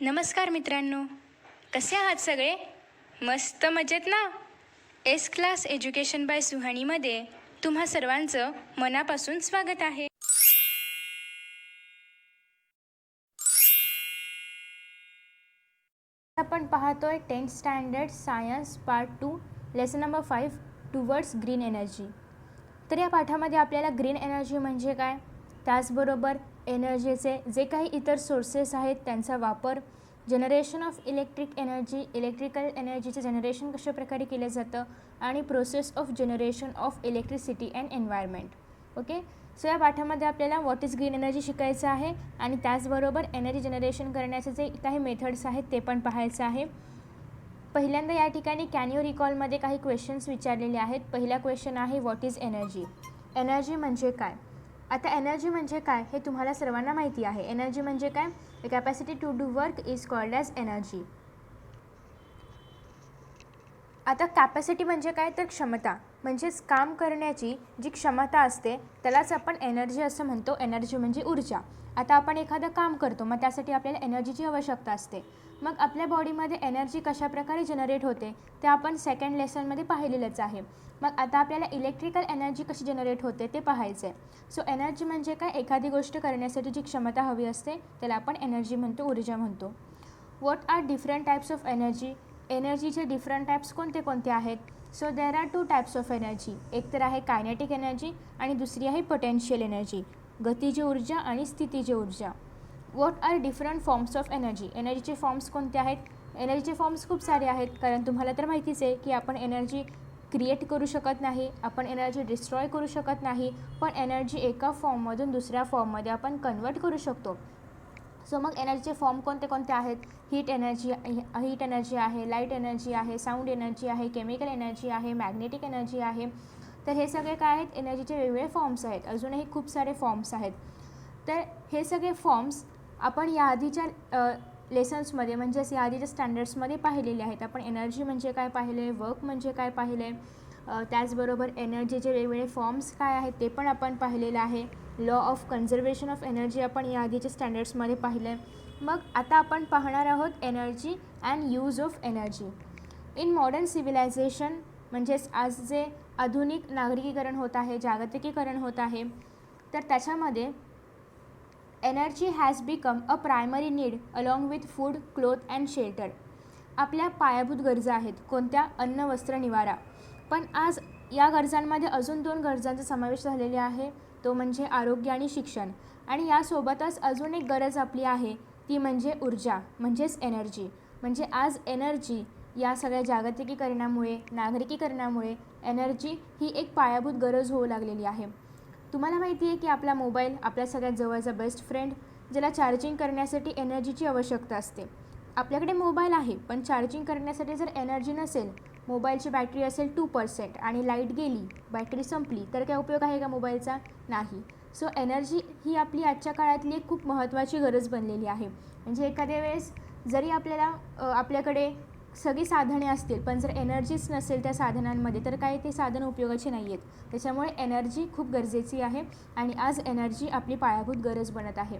नमस्कार मित्रांनो, कसे आहात सगळे? मस्त मजेत ना? एस क्लास एज्युकेशन बाय सुहानीमध्ये तुम्हा सर्वांचं मनापासून स्वागत आहे. आपण पाहतोय 10th standard science part 2 lesson number 5 towards green energy. तर या पाठामध्ये आपल्याला ग्रीन एनर्जी म्हणजे काय, त्याचबरोबर एनर्जीचे जे काही इतर सोर्सेस आहेत त्यांचा वापर, generation of electric energy, electrical एनर्जीचे जनरेशन कशा प्रकारे केलं जातं आणि process of generation of electricity and environment. Okay, so या पाठामध्ये आपल्याला व्हॉट इज ग्रीन एनर्जी शिकायचं आहे आणि त्याचबरोबर एनर्जी जनरेशन करण्याचे जे काही मेथड्स आहेत ते पण पाहायचं आहे. पहिल्यांदा या ठिकाणी कॅन यू रिकॉलमध्ये काही क्वेश्चन्स विचारलेले आहेत. पहिला क्वेश्चन आहे व्हॉट इज एनर्जी. एनर्जी म्हणजे काय? आता एनर्जी म्हणजे काय हे तुम्हाला सर्वांना माहिती आहे. एनर्जी म्हणजे काय? The capacity to do work is called as energy. आता कॅपॅसिटी म्हणजे काय, तर क्षमता, म्हणजेच काम करण्याची जी क्षमता असते त्यालाच आपण एनर्जी असं म्हणतो. एनर्जी म्हणजे ऊर्जा. आता आपण एखादं काम करतो, मग त्यासाठी आपल्याला एनर्जीची आवश्यकता असते. मग आपल्या बॉडीमध्ये एनर्जी कशाप्रकारे जनरेट होते ते आपण सेकंड लेसनमध्ये पाहिलेलंच आहे. मग आता आपल्याला इलेक्ट्रिकल एनर्जी कशी जनरेट होते ते पाहायचं आहे. सो एनर्जी म्हणजे काय, एखादी गोष्ट करण्यासाठी जी क्षमता हवी असते त्याला आपण एनर्जी म्हणतो, ऊर्जा म्हणतो. What are different types of energy. एनर्जीचे डिफरंट टाईप्स कोणते कोणते आहेत? So there are 2 types of energy. एक तर आहे कायनेटिक एनर्जी आणि दुसरी आहे पोटेन्शियल एनर्जी, गतिज ऊर्जा आणि स्थितीज ऊर्जा. What are different forms of energy. एनर्जीचे फॉर्म्स कोणते आहेत? एनर्जीचे फॉर्म्स खूप सारे आहेत, कारण तुम्हाला तर माहितीच आहे की आपण एनर्जी क्रिएट करू शकत नाही, आपण एनर्जी डिस्ट्रॉय करू शकत नाही, पण एनर्जी एका फॉर्ममधून दुसऱ्या फॉर्ममध्ये आपण कन्वर्ट करू शकतो. सो मग एनर्जीचे फॉर्म कोणते कोणते आहेत? हीट एनर्जी आहे, लाईट एनर्जी आहे, साऊंड एनर्जी आहे, केमिकल एनर्जी आहे, मॅग्नेटिक एनर्जी आहे. तर हे सगळे काय आहेत? एनर्जीचे वेगवेगळे फॉर्म्स आहेत. अजूनही खूप सारे फॉर्म्स आहेत. तर हे सगळे फॉर्म्स आपण या आधीच्या लेसन्समध्ये म्हणजेच या आधीच्या स्टँडर्ड्समध्ये पाहिलेले आहेत. आपण एनर्जी म्हणजे काय पाहिले, वर्क म्हणजे काय पाहिले, त्याचबरोबर एनर्जीचे वेगवेगळे फॉर्म्स काय आहेत ते पण आपण पाहिलेलं आहे. Law of conservation of energy आपण या आधीच्या स्टँडर्ड्समध्ये पाहिलं आहे. मग आता आपण पाहणार आहोत energy and use of energy in modern civilisation. म्हणजेच आज जे आधुनिक नागरिकीकरण होत आहे, जागतिकीकरण होत आहे, तर त्याच्यामध्ये energy has become a primary need along with food, cloth and shelter. आपल्या पायाभूत गरजा आहेत. कोणत्या? अन्न, वस्त्र, निवारा. पण आज या गरजांमध्ये अजून 2 गरजांचा समावेश झालेला आहे, तो म्हणजे आरोग्य आणि शिक्षण. आणि यासोबतच अजून एक गरज आपली आहे, ती म्हणजे ऊर्जा, म्हणजेच एनर्जी. म्हणजे आज एनर्जी या सगळ्या जागतिकीकरणामुळे, नागरिकीकरणामुळे एनर्जी ही एक पायाभूत गरज होऊ लागलेली आहे. तुम्हाला माहिती आहे की आपला मोबाईल आपल्या सगळ्यात जवळचा बेस्ट फ्रेंड, ज्याला चार्जिंग करण्यासाठी एनर्जीची आवश्यकता असते. आपल्याकडे मोबाईल आहे, पण चार्जिंग करण्यासाठी जर एनर्जी नसेल, मोबाईलची बॅटरी असेल 2% आणि लाईट गेली, बॅटरी संपली, तर काय उपयोग आहे का मोबाईलचा? नाही. सो एनर्जी ही आपली आजच्या काळातली एक खूप महत्त्वाची गरज बनलेली आहे. म्हणजे एखाद्या वेळेस जरी आपल्याकडे सगळी साधने असतील, पण जर एनर्जीच नसेल त्या साधनांमध्ये, तर काही ते साधनं उपयोगाची नाही आहेत. त्याच्यामुळे एनर्जी खूप गरजेची आहे आणि आज एनर्जी आपली पायाभूत गरज बनत आहे.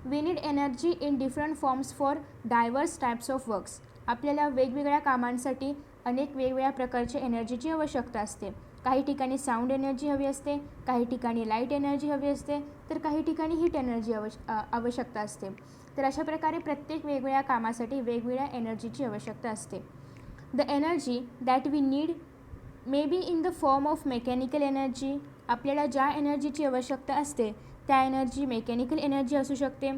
We need energy in different forms for diverse types of works. आपल्याला वेगवेगळ्या कामांसाठी अनेक वेगवेगळ्या प्रकारची एनर्जीची आवश्यकता असते. काही ठिकाणी साऊंड एनर्जी हवी असते, काही ठिकाणी लाईट एनर्जी हवी असते, तर काही ठिकाणी हीट एनर्जी आवश्यकता असते. तर अशा प्रकारे प्रत्येक वेगवेगळ्या कामासाठी वेगवेगळ्या एनर्जीची आवश्यकता असते. The energy that we need may be in the form of mechanical energy. आपल्याला ज्या एनर्जीची आवश्यकता असते त्या एनर्जी मेकॅनिकल एनर्जी असू शकते,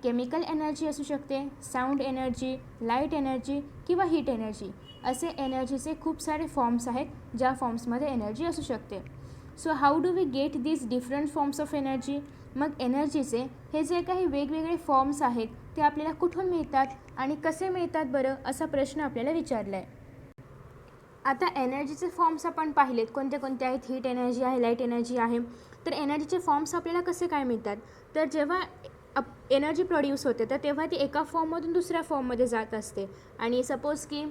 केमिकल एनर्जी असू शकते, साऊंड एनर्जी, लाईट एनर्जी किंवा हीट एनर्जी. असे एनर्जीचे खूप सारे फॉर्म्स आहेत ज्या फॉर्म्समध्ये एनर्जी असू शकते. So how do we get these different forms of energy. मग एनर्जीचे हे जे काही वेगवेगळे फॉर्म्स आहेत ते आपल्याला कुठून मिळतात आणि कसे मिळतात बरं, असा प्रश्न आपल्याला विचारला आहे. आता एनर्जीचे फॉर्म्स आपण पाहिलेत कोणते कोणते आहेत. हीट एनर्जी आहे, लाईट एनर्जी आहे. तर एनर्जीचे फॉर्म्स आपल्याला कसे काय मिळतात, तर जेव्हा एनर्जी प्रोड्यूस होते तर तेव्हा ती एका फॉर्ममधून दुसऱ्या फॉर्ममध्ये जात असते. आणि सपोज की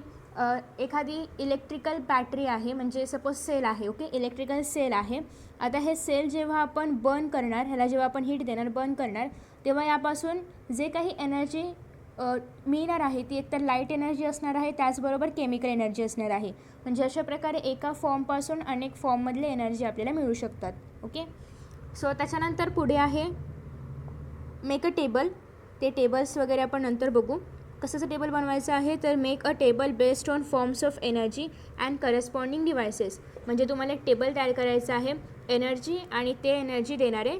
एखादी इलेक्ट्रिकल बॅटरी आहे, म्हणजे सपोज सेल आहे. ओके, इलेक्ट्रिकल सेल आहे. आता हे सेल जेव्हा आपण बर्न करणार, ह्याला जेव्हा आपण हीट देणार, बर्न करणार, तेव्हा यापासून जे काही एनर्जी मिळणार आहे ती एकतर लाईट एनर्जी असणार आहे, त्याचबरोबर केमिकल एनर्जी असणार आहे. म्हणजे अशा प्रकारे एका फॉर्मपासून अनेक फॉर्ममधले एनर्जी आपल्याला मिळू शकतात. ओके. सो त्याच्यानंतर पुढे आहे मेक अ टेबल. ते टेबल्स वगैरे आपण नंतर बघू. कशाचं टेबल बनवायचं आहे तर make a table based on forms of energy and corresponding devices. म्हणजे तुम्हाला एक टेबल तयार करायचं आहे एनर्जी आणि ते एनर्जी देणारे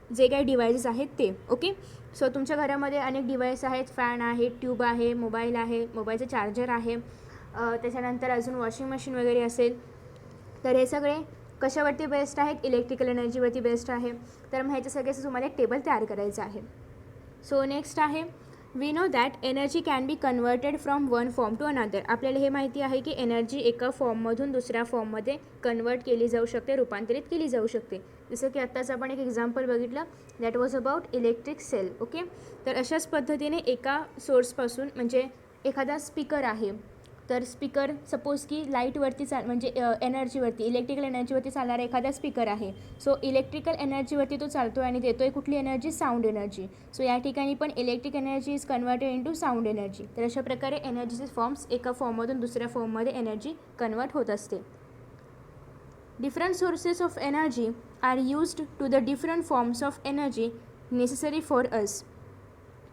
जे काही डिव्हायसेस आहेत ते. ओके. सो तुमच्या घरामध्ये अनेक डिव्हाइस आहेत, फॅन आहे, ट्यूब आहे, मोबाईल आहे, मोबाईलचं चार्जर आहे, त्याच्यानंतर अजून वॉशिंग मशीन वगैरे असेल. तर हे सगळे कशावरती बेस्ड आहेत, इलेक्ट्रिकल एनर्जीवरती बेस्ड आहे. तर मग ह्याच्या सगळ्याचं तुम्हाला एक टेबल तयार करायचं आहे. सो नेक्स्ट आहे we know that energy can be converted from one form to another. आपल्याला हे माहिती आहे की एनर्जी एका फॉर्ममधून दुसऱ्या फॉर्ममध्ये कन्वर्ट केली जाऊ शकते, रूपांतरित केली जाऊ शकते. जसं की आत्ताच आपण एक एक्झाम्पल बघितलं, that was about electric cell. Okay. तर अशाच पद्धतीने एका सोर्सपासून म्हणजे एखादा स्पीकर आहे, तर स्पीकर सपोज की लाईटवरती म्हणजे एनर्जीवरती, इलेक्ट्रिकल एनर्जीवरती चालणारा एखादा स्पीकर आहे. सो इलेक्ट्रिकल एनर्जीवरती तो चालतो आणि देतो आहे कुठली एनर्जी, साऊंड एनर्जी. सो या ठिकाणी पण electric energy is converted into sound energy. तर अशा प्रकारे एनर्जीचे फॉर्म्स एका फॉर्ममधून दुसऱ्या फॉर्ममध्ये एनर्जी कन्वर्ट होत असते. Different sources of energy are used to the different forms of energy necessary for us.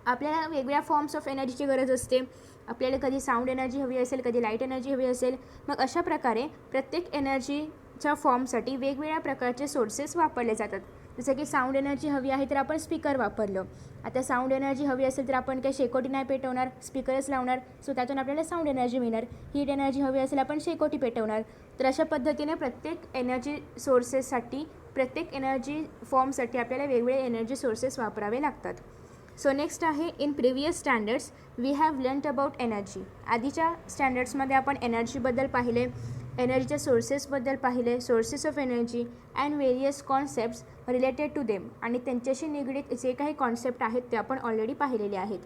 आपल्याला वेगवेगळ्या फॉर्म्स ऑफ एनर्जीची गरज असते. आपल्याला कधी साऊंड एनर्जी हवी असेल, कधी लाईट एनर्जी हवी असेल. मग अशा प्रकारे प्रत्येक एनर्जीच्या फॉर्मसाठी वेगवेगळ्या प्रकारचे सोर्सेस वापरले जातात. जसं की साऊंड एनर्जी हवी आहे तर आपण स्पीकर वापरलं. आता साऊंड एनर्जी हवी असेल तर आपण काही शेकोटी नाही पेटवणार, स्पीकरच लावणार. सो त्यातून आपल्याला साऊंड एनर्जी मिळणार. हीट एनर्जी हवी असेल आपण शेकोटी पेटवणार. तर अशा पद्धतीने प्रत्येक एनर्जी सोर्सेससाठी, प्रत्येक एनर्जी फॉर्मसाठी आपल्याला वेगवेगळे एनर्जी सोर्सेस वापरावे लागतात. सो नेक्स्ट आहे in previous standards we have learned about energy. आधीच्या स्टँडर्ड्समध्ये आपण एनर्जीबद्दल पाहिले, एनर्जीच्या सोर्सेसबद्दल पाहिले, sources of energy and various concepts related to them. आणि त्यांच्याशी निगडीत जे काही कॉन्सेप्ट आहेत ते आपण ऑलरेडी पाहिलेले आहेत.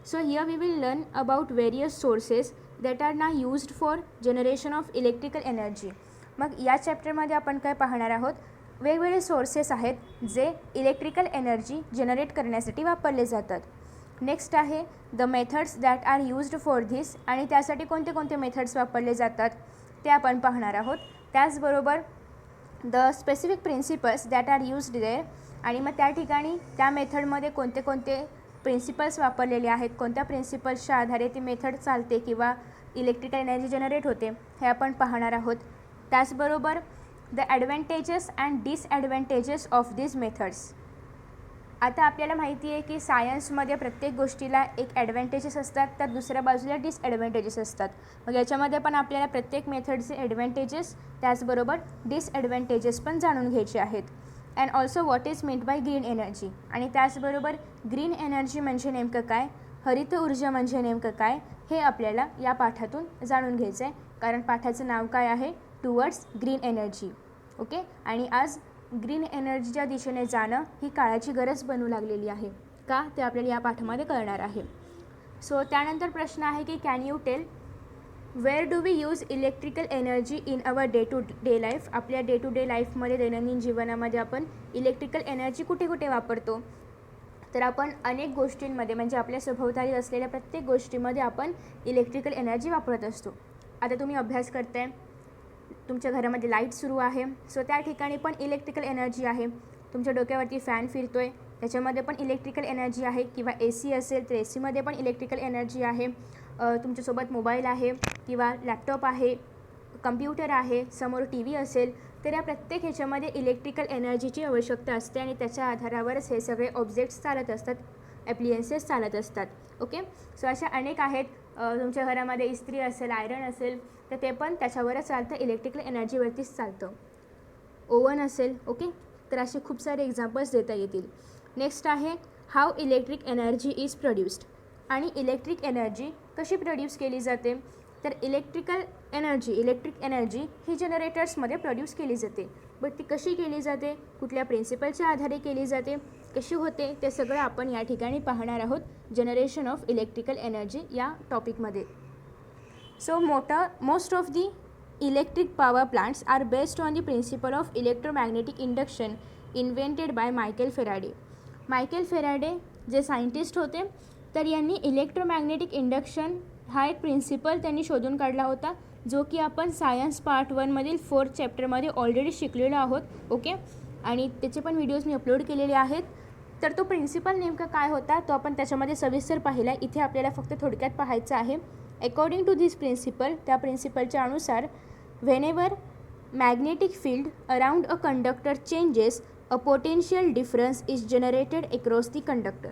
So here we will learn about various sources that are now used for generation of electrical energy. मग या चॅप्टरमध्ये आपण काय पाहणार आहोत, वेगवेगळे सोर्सेस आहेत जे इलेक्ट्रिकल एनर्जी जनरेट करण्यासाठी वापरले जातात. नेक्स्ट आहे the methods that are used for this. आणि त्यासाठी कोणते कोणते मेथड्स वापरले जातात ते आपण पाहणार आहोत. त्याचबरोबर the specific principles that are used there. आणि मग त्या ठिकाणी त्या मेथडमध्ये कोणते कोणते प्रिन्सिपल्स वापरलेले आहेत, कोणत्या प्रिन्सिपल्सच्या आधारे ती मेथड चालते किंवा इलेक्ट्रिकल एनर्जी जनरेट होते हे आपण पाहणार आहोत. त्याचबरोबर the advantages and disadvantages of these methods. आता आपल्याला माहिती आहे की सायन्समध्ये प्रत्येक गोष्टीला एक ॲडव्हान्टेजेस असतात तर दुसऱ्या बाजूला डिसॲडव्हान्टेजेस असतात. मग याच्यामध्ये पण आपल्याला प्रत्येक मेथडचे ॲडव्हान्टेजेस त्याचबरोबर डिसॲडव्हान्टेजेस पण जाणून घ्यायचे आहेत. And also what is meant by green energy. आणि त्याचबरोबर ग्रीन एनर्जी म्हणजे नेमकं काय, हरित ऊर्जा म्हणजे नेमकं काय, हे आपल्याला या पाठातून जाणून घ्यायचं आहे. कारण पाठाचं नाव काय आहे, टुवर्ड्स ग्रीन एनर्जी. ओके. आणि आज ग्रीन एनर्जीच्या दिशेने जाणं ही काळाची गरज बनू लागलेली आहे. का ते आपल्याला या पाठामध्ये कळणार आहे. सो त्यानंतर प्रश्न आहे की can you tell where do we use electrical energy in our day to day life. आपल्या डे टू डे लाईफमध्ये, दैनंदिन जीवनामध्ये आपण इलेक्ट्रिकल एनर्जी कुठे कुठे वापरतो. तर आपण अनेक गोष्टींमध्ये म्हणजे आपल्या सभोवताली असलेल्या प्रत्येक गोष्टीमध्ये आपण इलेक्ट्रिकल एनर्जी वापरत असतो. आता तुम्ही अभ्यास करताय, तुमच्या घरामध्ये लाईट सुरू आहे, सो त्या ठिकाणी पण इलेक्ट्रिकल एनर्जी आहे. तुमच्या डोक्यावरती फॅन फिरतो आहे, त्याच्यामध्ये पण इलेक्ट्रिकल एनर्जी आहे. किंवा ए सी असेल तर ए सीमध्ये पण इलेक्ट्रिकल एनर्जी आहे. तुमच्यासोबत मोबाईल आहे किंवा लॅपटॉप आहे, कम्प्युटर आहे, समोर टी व्ही असेल, तर या प्रत्येक ह्याच्यामध्ये इलेक्ट्रिकल एनर्जीची आवश्यकता असते आणि त्याच्या आधारावरच हे सगळे ऑब्जेक्ट्स चालत असतात, ॲप्लियन्सेस चालत असतात. ओके. सो अशा अनेक आहेत. तुमच्या घरामध्ये इस्त्री असेल, आयरन असेल तर ते पण त्याच्यावरच चालतं, इलेक्ट्रिकल एनर्जीवरतीच चालतं. ओव्हन असेल. ओके. तर असे खूप सारे एक्झाम्पल्स देता येतील. नेक्स्ट आहे how electric energy is produced. आणि इलेक्ट्रिक एनर्जी कशी प्रोड्यूस केली जाते. तर इलेक्ट्रिक एनर्जी ही जनरेटर्समध्ये प्रोड्यूस केली जाते. बट ती कशी केली जाते, कुठल्या प्रिन्सिपलच्या आधारे केली जाते, कशी होते, ते सगळं आपण या ठिकाणी पाहणार आहोत जनरेशन ऑफ इलेक्ट्रिकल एनर्जी या टॉपिकमध्ये. So most of the electric power plants are based on the principle of electromagnetic induction invented by Michael Faraday. Michael Faraday जे सायंटिस्ट होते तर यांनी इलेक्ट्रोमॅग्नेटिक इंडक्शन हा एक प्रिन्सिपल त्यांनी शोधून काढला होता, जो की आपण सायन्स पार्ट 1मधील 4th चॅप्टरमध्ये ऑलरेडी शिकलेलो आहोत. ओके, आणि त्याचे पण व्हिडिओज मी अपलोड केलेले आहेत. तर तो प्रिन्सिपल नेमका काय होता तो आपण त्याच्यामध्ये सविस्तर पाहिला. इथे आपल्याला फक्त थोडक्यात पाहायचं आहे. अकॉर्डिंग टू धिस प्रिन्सिपल, त्या प्रिन्सिपलच्या अनुसार whenever magnetic field around a conductor changes a potential difference is generated across the conductor.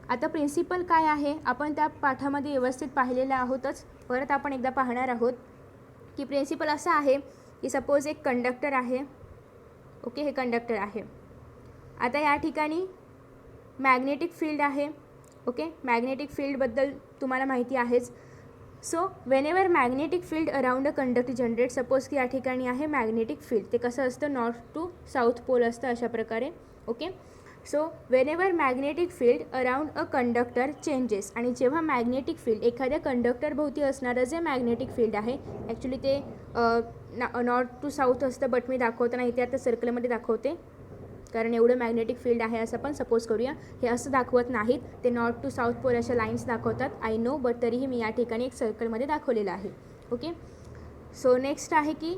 आता प्रिन्सिपल काय आहे आपण त्या पाठामध्ये व्यवस्थित पाहिलेलं आहोतच. परत आपण एकदा पाहणार आहोत की प्रिन्सिपल असा आहे की सपोज एक कंडक्टर आहे. ओके, हे कंडक्टर आहे. आता या ठिकाणी मॅग्नेटिक फील्ड आहे. ओके, मॅग्नेटिक फील्डबद्दल तुम्हाला माहिती आहेच. So whenever magnetic field around a conductor generate, suppose की या ठिकाणी आहे मॅग्नेटिक फील्ड. ते कसं असतं, नॉर्थ टू साऊथ पोल असतं अशा प्रकारे. Okay, so whenever magnetic field around a conductor changes, आणि जेव्हा मॅग्नेटिक फील्ड एखाद्या कंडक्टरभोवती असणारं जे मॅग्नेटिक फील्ड आहे, ॲक्च्युली ते नॉर्थ टू साऊथ असतं, बट मी दाखवताना इथे आता सर्कलमध्ये दाखवते कारण एवढं मॅग्नेटिक फील्ड आहे असं पण सपोज करूया. हे असं दाखवत नाहीत, ते नॉर्थ टू साऊथ पोल अशा लाईन्स दाखवतात, आय नो, बट तरीही मी या ठिकाणी एक सर्कलमध्ये दाखवलेलं आहे. ओके, सो नेक्स्ट आहे की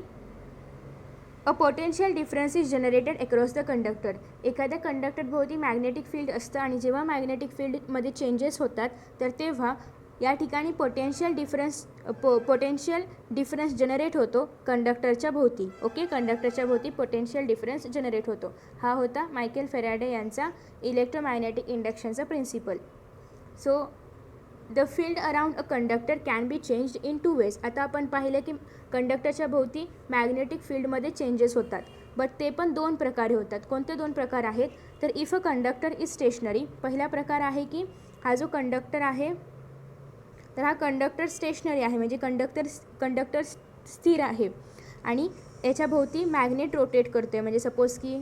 a potential difference is generated across the conductor. एखाद्या कंडक्टरभोवती मॅग्नेटिक फील्ड असतं आणि जेव्हा मॅग्नेटिक फील्डमध्ये चेंजेस होतात तर तेव्हा या ठिकाणी पोटेन्शियल डिफरन्स जनरेट होतो कंडक्टरच्या भोवती. ओके, कंडक्टरच्या भोवती पोटेन्शियल डिफरन्स जनरेट होतो. हा होता मायकेल फॅराडे यांचा इलेक्ट्रोमॅग्नेटिक इंडक्शनचा principle. So the field around a conductor can be changed in 2 ways. आता आपण पाहिलं की कंडक्टरच्या भोवती मॅग्नेटिक फील्डमध्ये चेंजेस होतात, बट ते पण 2 प्रकारे होतात. कोणते 2 प्रकार आहेत तर if a conductor is stationary, पहिला प्रकार आहे की हा जो कंडक्टर आहे तर हा कंडक्टर स्टेशनरी आहे, म्हणजे कंडक्टर स्थिर आहे आणि याच्या भोवती मॅग्नेट रोटेट करतो आहे. म्हणजे सपोज की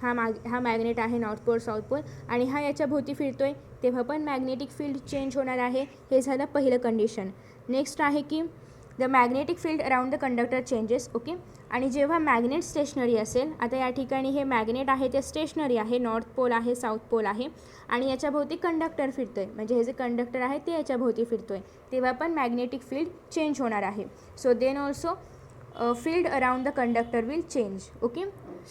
हा मॅग्नेट आहे नॉर्थ पोल साऊथ पोल आणि हा याच्या भोवती फिरतो आहे, तेव्हा पण मॅग्नेटिक फील्ड चेंज होणार आहे. हे झालं पहिलं कंडिशन. नेक्स्ट आहे की the magnetic field around the conductor changes. Okay, आणि जेव्हा मॅग्नेट स्टेशनरी असेल, आता या ठिकाणी हे मॅग्नेट आहे ते स्टेशनरी आहे, नॉर्थ पोल आहे साऊथ पोल आहे आणि याच्या भोवती कंडक्टर फिरतो आहे, म्हणजे हे जे कंडक्टर आहे ते याच्या भोवती फिरतो आहे, तेव्हा पण मॅग्नेटिक फील्ड चेंज होणार आहे. So then also field around the conductor will change. Okay,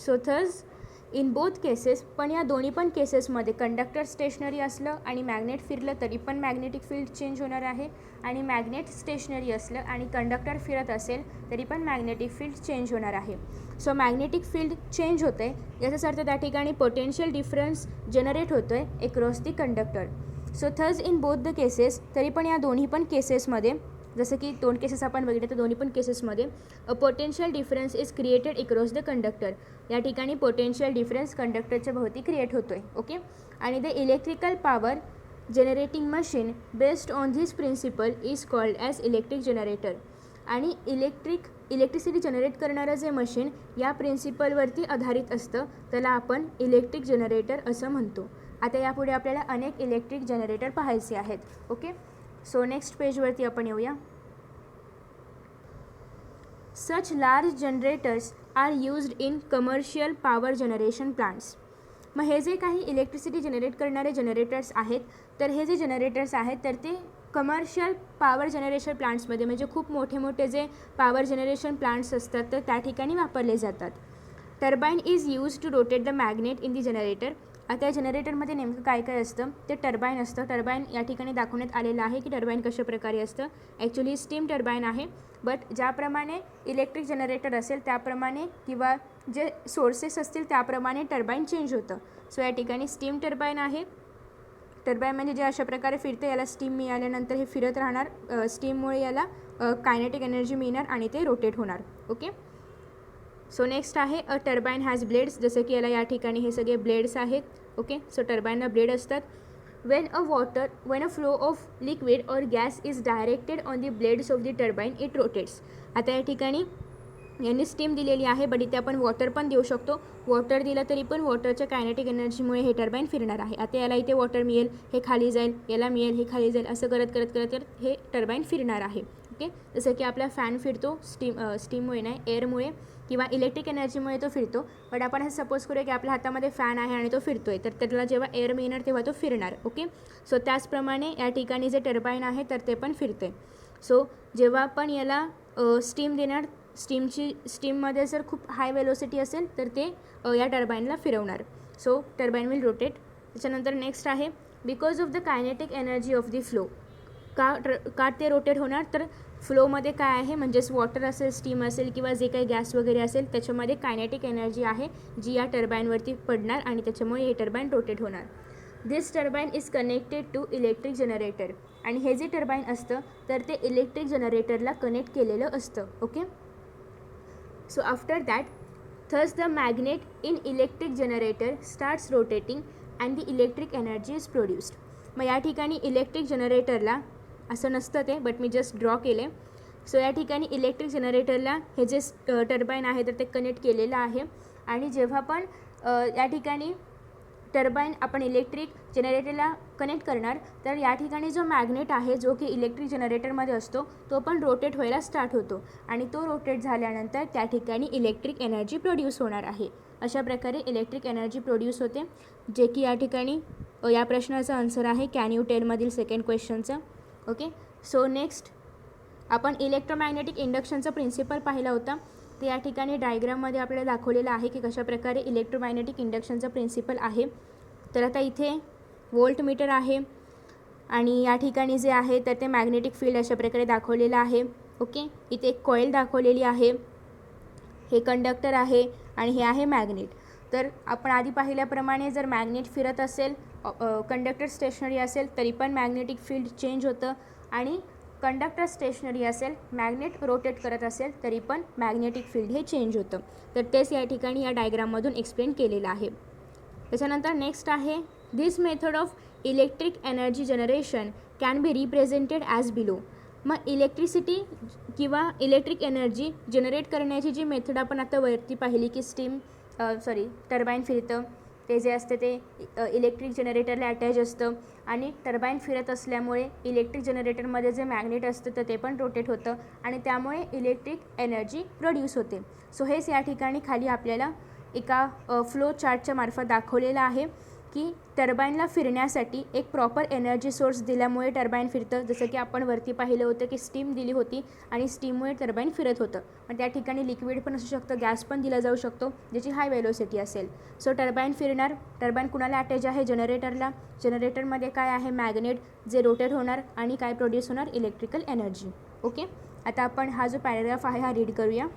so thus in both cases, पण या दोन्ही पण केसेसमध्ये कंडक्टर स्टेशनरी असलं आणि मॅग्नेट फिरलं तरी पण मॅग्नेटिक फील्ड चेंज होणार आहे, आणि मॅग्नेट स्टेशनरी असलं आणि कंडक्टर फिरत असेल तरी पण मॅग्नेटिक फील्ड चेंज होणार आहे. सो मॅग्नेटिक फील्ड चेंज होतं आहे, याचाच अर्थ त्या ठिकाणी पोटेन्शियल डिफरन्स जनरेट होतो आहे across the conductor. So thus in both the cases, तरी पण या दोन्ही पण केसेसमध्ये, जसं की 2 केसेस आपण बघितले तर दोन्ही पण केसेसमध्ये a potential difference is created across the conductor. या ठिकाणी पोटेन्शियल डिफरन्स कंडक्टरच्या भोवती क्रिएट होतो आहे. ओके, आणि the electrical power generating machine based on this principle is called as electric generator. आणि इलेक्ट्रिसिटी जनरेट करणारं जे मशीन या प्रिन्सिपलवरती आधारित असतं त्याला आपण इलेक्ट्रिक जनरेटर असं म्हणतो. आता यापुढे आपल्याला अनेक इलेक्ट्रिक जनरेटर पाहायचे आहेत. ओके, सो नेक्स्ट पेजवरती आपण येऊया. Such large generators are used in commercial power generation plants. मग हे जे काही इलेक्ट्रिसिटी जनरेट करणारे जनरेटर्स आहेत तर हे जे जनरेटर्स आहेत तर ते कमर्शियल पॉवर जनरेशन प्लांट्समध्ये, म्हणजे खूप मोठे मोठे जे पॉवर जनरेशन प्लांट्स असतात तर त्या ठिकाणी वापरले जातात. Turbine is use to rotate the magnet in the generator. आता या जनरेटरमध्ये नेमकं काय काय असतं ते टर्बाईन असतं. टर्बाईन या ठिकाणी दाखवण्यात आलेलं आहे की टर्बाईन कशा प्रकारे असतं. ॲक्च्युली स्टीम टर्बाईन आहे, बट ज्याप्रमाणे इलेक्ट्रिक जनरेटर असेल त्याप्रमाणे किंवा जे सोर्सेस असतील त्याप्रमाणे टर्बाईन चेंज होतं. सो या ठिकाणी स्टीम टर्बाईन आहे. टर्बाईन म्हणजे जे अशा प्रकारे फिरतं, याला स्टीम मिळाल्यानंतर हे फिरत राहणार, स्टीममुळे याला कायनेटिक एनर्जी मिळणार आणि ते रोटेट होणार. ओके, सो नेक्स्ट आहे अ टर्बाईन हॅज ब्लेड्स. जसं की याला या ठिकाणी हे सगळे ब्लेड्स आहेत. ओके, सो टर्बाईनला ब्लेड असतात. when a flow of liquid or gas is directed on the blades of the turbine it rotates. आता या ठिकाणी यांनी स्टीम दिलेली आहे, बट इथे आपण वॉटर पण देऊ शकतो. वॉटर दिलं तरी पण वॉटरच्या कायनेटिक एनर्जीमुळे हे टर्बाईन फिरणार आहे. आता याला इथे वॉटर मिळेल, हे खाली जाईल, याला मिळेल, हे खाली जाईल, असं करत करत करत करत हे टर्बाईन फिरणार आहे. ओके. जसं की आपला फॅन फिरतो स्टीममुळे नाही, एअरमुळे किंवा इलेक्ट्रिक एनर्जीमुळे तो फिरतो. बट आपण हे सपोज करूया की आपल्या हातामध्ये फॅन आहे आणि तो फिरतो आहे, तर त्याला जेव्हा एअर मिळणार तेव्हा तो फिरणार. ओके. सो त्याचप्रमाणे या ठिकाणी जे टर्बाईन आहे तर ते पण फिरते. सो जेव्हा आपण याला स्टीम देणार, स्टीममध्ये जर खूप हाय वेलोसिटी असेल तर ते या टर्बाईनला फिरवणार. So turbine will rotate. त्याच्यानंतर नेक्स्ट आहे because of the kinetic energy of the flow. का ते रोटेट होणार, तर फ्लोमध्ये काय आहे म्हणजेच वॉटर असेल, स्टीम असेल किंवा जे काही गॅस वगैरे असेल त्याच्यामध्ये कायनेटिक एनर्जी आहे जी या टर्बाईनवरती पडणार आणि त्याच्यामुळे हे टर्बाईन रोटेट होणार. This turbine is connected to electric generator. आणि हे जे टर्बाईन असतं तर ते इलेक्ट्रिक जनरेटरला कनेक्ट केलेलं असतं. Okay. So after that thus the magnet in electric generator starts rotating and the electric energy is produced. मग या ठिकाणी इलेक्ट्रिक जनरेटरला असं नसतं ते, बट मी जस्ट ड्रॉ केले. सो या ठिकाणी इलेक्ट्रिक जनरेटरला हे जे टर्बाईन आहे तर ते कनेक्ट केलेलं आहे. आणि जेव्हा पण या ठिकाणी टर्बाईन आपण इलेक्ट्रिक जनरेटरला कनेक्ट करणार तर या ठिकाणी जो मॅग्नेट आहे जो की इलेक्ट्रिक जनरेटरमध्ये असतो तो पण रोटेट व्हायला स्टार्ट होतो आणि तो रोटेट झाल्यानंतर त्या ठिकाणी इलेक्ट्रिक एनर्जी प्रोड्यूस होणार आहे. अशा प्रकारे इलेक्ट्रिक एनर्जी प्रोड्यूस होते, जे की या ठिकाणी या प्रश्नाचा आन्सर आहे कॅन यू टेलमधील सेकंड क्वेश्चनचा. ओके. सो नेक्स्ट आपण इलेक्ट्रोमॅग्नेटिक इंडक्शनचा प्रिन्सिपल पाहिला होता. ते या ठिकाणी डायग्राममध्ये आपल्याला दाखवलेलं आहे की कशाप्रकारे इलेक्ट्रोमॅग्नेटिक इंडक्शनचा प्रिन्सिपल आहे. तर आता इथे व्होल्ट मीटर आहे आणि या ठिकाणी जे आहे तर ते मॅग्नेटिक फील्ड अशा प्रकारे दाखवलेलं आहे. ओके. इथे एक कॉईल दाखवलेली आहे, हे कंडक्टर आहे आणि हे आहे मॅग्नेट. तर आपण आधी पाहिल्याप्रमाणे जर मॅग्नेट फिरत असेल, कंडक्टर स्टेशनरी असेल तरी पण मॅग्नेटिक फील्ड चेंज होतं आणि कंडक्टर स्टेशनरी असेल, मॅग्नेट रोटेट करत असेल तरी पण मॅग्नेटिक फील्ड हे चेंज होतं. तर तेच या ठिकाणी या डायग्राममधून एक्सप्लेन केलेलं आहे. त्याच्यानंतर नेक्स्ट आहे this method of electric energy generation can be represented as below. मग इलेक्ट्रिसिटी किंवा इलेक्ट्रिक एनर्जी जनरेट करण्याची जी मेथड आपण आता वरती पाहिली की टर्बाईन फिरतं, ते जे असते ते इलेक्ट्रिक जनरेटरला अटॅच असतं आणि टर्बाईन फिरत असल्यामुळे इलेक्ट्रिक जनरेटरमध्ये जे मॅग्नेट असतं तर ते पण रोटेट होतं आणि त्यामुळे इलेक्ट्रिक एनर्जी प्रोड्यूस होते. सो हेच या ठिकाणी खाली आपल्याला एका फ्लो चार्टच्या मार्फत दाखवलेलं आहे की टर्बाईनला फिरण्यासाठी एक प्रॉपर एनर्जी सोर्स दिल्यामुळे टर्बाईन फिरतं. जसं की आपण वरती पाहिलं होतं की स्टीम दिली होती आणि स्टीममुळे टर्बाईन फिरत होतं. पण त्या ठिकाणी लिक्विड पण असू शकतं, गॅस पण दिला जाऊ शकतो ज्याची हाय वेलोसिटी असेल. सो टर्बाईन फिरणार. टर्बाईन कुणाला अटॅच आहे, जनरेटरला. जनरेटरमध्ये काय आहे, मॅग्नेट जे रोटेट होणार आणि काय प्रोड्यूस होणार, इलेक्ट्रिकल एनर्जी. ओके. आता आपण हा जो पॅराग्राफ आहे हा रीड करूया.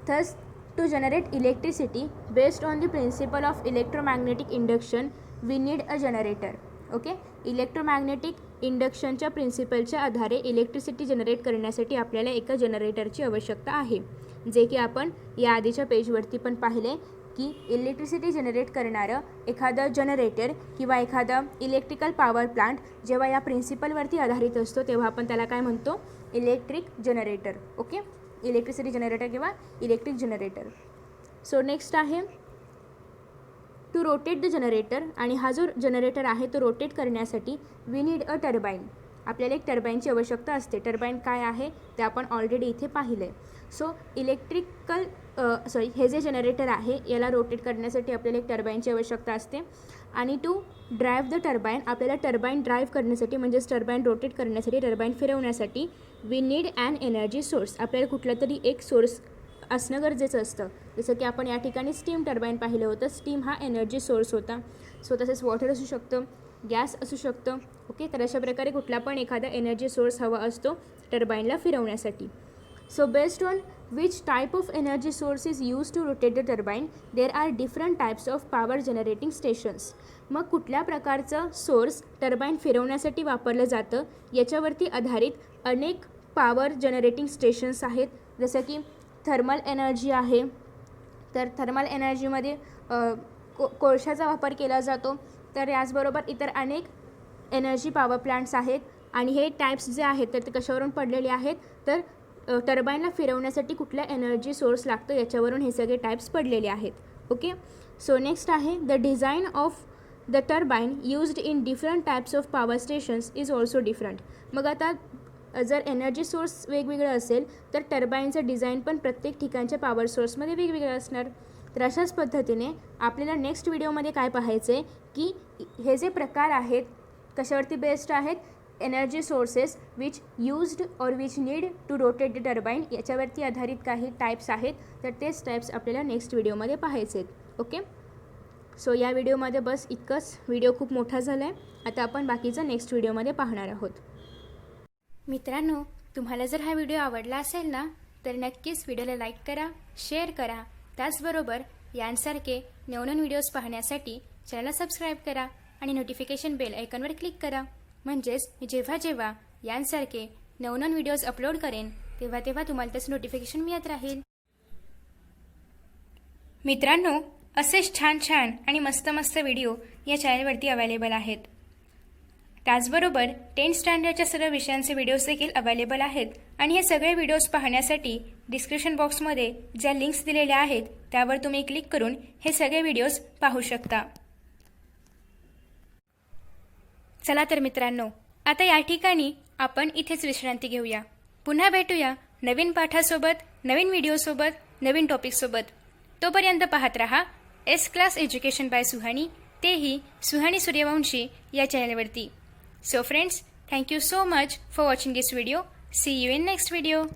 Thus to generate electricity based on the principle of electromagnetic induction we need a generator. Okay. Electromagnetic इंडक्शनच्या प्रिन्सिपलच्या आधारे इलेक्ट्रिसिटी जनरेट करण्यासाठी आपल्याला एका जनरेटरची आवश्यकता आहे, जे की आपण या आधीच्या पेजवरती पण पाहिले की इलेक्ट्रिसिटी जनरेट करणारं एखादं जनरेटर किंवा एखादं इलेक्ट्रिकल पॉवर प्लांट जेव्हा या प्रिन्सिपलवरती आधारित असतो तेव्हा आपण त्याला काय म्हणतो, electric generator. Okay. Electricity generator किंवा इलेक्ट्रिक जनरेटर. सो नेक्स्ट आहे टू रोटेट द जनरेटर. आणि हा जो जनरेटर आहे तो रोटेट करण्यासाठी वी नीड अ टर्बाईन. आपल्याला एक टर्बाईनची आवश्यकता असते. टर्बाईन काय आहे ते आपण ऑलरेडी इथे पाहिलं आहे. सो हे जे जनरेटर आहे याला रोटेट करण्यासाठी आपल्याला एक टर्बाईनची आवश्यकता असते आणि टू ड्राईव्ह द टर्बाईन, आपल्याला टर्बाईन ड्राईव्ह करण्यासाठी म्हणजेच टर्बाईन रोटेट करण्यासाठी, टर्बाईन फिरवण्यासाठी we need an energy source. आपल्याला कुठला तरी एक सोर्स असणं गरजेचं असतं. जसं की आपण या ठिकाणी स्टीम टर्बाईन पाहिलं होतं. स्टीम हा एनर्जी सोर्स होता. सो तसेच वॉटर असू शकतं, गॅस असू शकतं. ओके. तर अशा प्रकारे कुठला पण एखादा एनर्जी सोर्स हवा असतो टर्बाईनला फिरवण्यासाठी. So based on which type of energy source is used to rotate the turbine, there are different types of power generating stations. मग कुठल्या प्रकारचं सोर्स टर्बाईन फिरवण्यासाठी वापरलं जातं याच्यावरती आधारित अनेक पॉवर जनरेटिंग स्टेशन्स आहेत. जसं की थर्मल एनर्जी आहे. तर थर्मल एनर्जीमध्ये कोळशाचा वापर केला जातो. तर याचबरोबर इतर अनेक एनर्जी पॉवर प्लांट्स आहेत आणि हे टाईप्स जे आहेत तर ते कशावरून पडलेले आहेत, तर टर्बाईनला फिरवण्यासाठी कुठला एनर्जी सोर्स लागतो याच्यावरून हे सगळे टाईप्स पडलेले आहेत. ओके. सो नेक्स्ट आहे the design of the turbine used in different types of power stations is also different. मग आता जर एनर्जी सोर्स वेगवेगळं असेल तर टर्बाईनचं डिझाईन पण प्रत्येक ठिकाणच्या पॉवर सोर्समध्ये वेगवेगळं असणार. तर अशाच पद्धतीने आपल्याला नेक्स्ट व्हिडिओमध्ये काय पाहायचं आहे की हे जे प्रकार आहेत कशावरती बेस्ड आहेत, energy sources which used or which need to rotate the turbine, याच्यावरती आधारित काही टाईप्स आहेत. तर तेच टाईप्स आपल्याला नेक्स्ट व्हिडिओमध्ये पाहायचे आहेत. ओके, सो या व्हिडिओमध्ये बस इतकंच. व्हिडिओ खूप मोठा झाला आहे. आता आपण बाकीचं नेक्स्ट व्हिडिओमध्ये पाहणार आहोत. मित्रांनो, तुम्हाला जर हा व्हिडिओ आवडला असेल ना तर नक्कीच व्हिडिओला लाईक करा, शेअर करा. त्याचबरोबर यांसारखे नवनवीन व्हिडिओज पाहण्यासाठी चॅनलला सबस्क्राईब करा आणि नोटिफिकेशन बेल आयकॉनवर क्लिक करा. म्हणजेच मी जेव्हा जेव्हा यांसारखे नवनवीन व्हिडिओज अपलोड करेन तेव्हा तेव्हा तुम्हाला त्याचं नोटिफिकेशन मिळत राहील. मित्रांनो, असेच छान छान आणि मस्त मस्त व्हिडिओ या चॅनलवरती अवेलेबल आहेत. त्याचबरोबर 10th स्टँडर्डच्या सर्व विषयांचे व्हिडिओज देखील अवेलेबल आहेत. आणि हे सगळे व्हिडिओज पाहण्यासाठी डिस्क्रिप्शन बॉक्समध्ये ज्या लिंक्स दिलेल्या आहेत त्यावर तुम्ही क्लिक करून हे सगळे व्हिडिओज पाहू शकता. चला तर मित्रांनो, आता या ठिकाणी आपण इथेच विश्रांती घेऊया. पुन्हा भेटूया नवीन पाठासोबत, नवीन व्हिडिओसोबत, नवीन टॉपिकसोबत. तोपर्यंत पाहत रहा S class education by Suhani, तेही सुहानी सूर्यवंशी या चॅनलवरती. So friends, thank you so much for watching this video. See you in next video.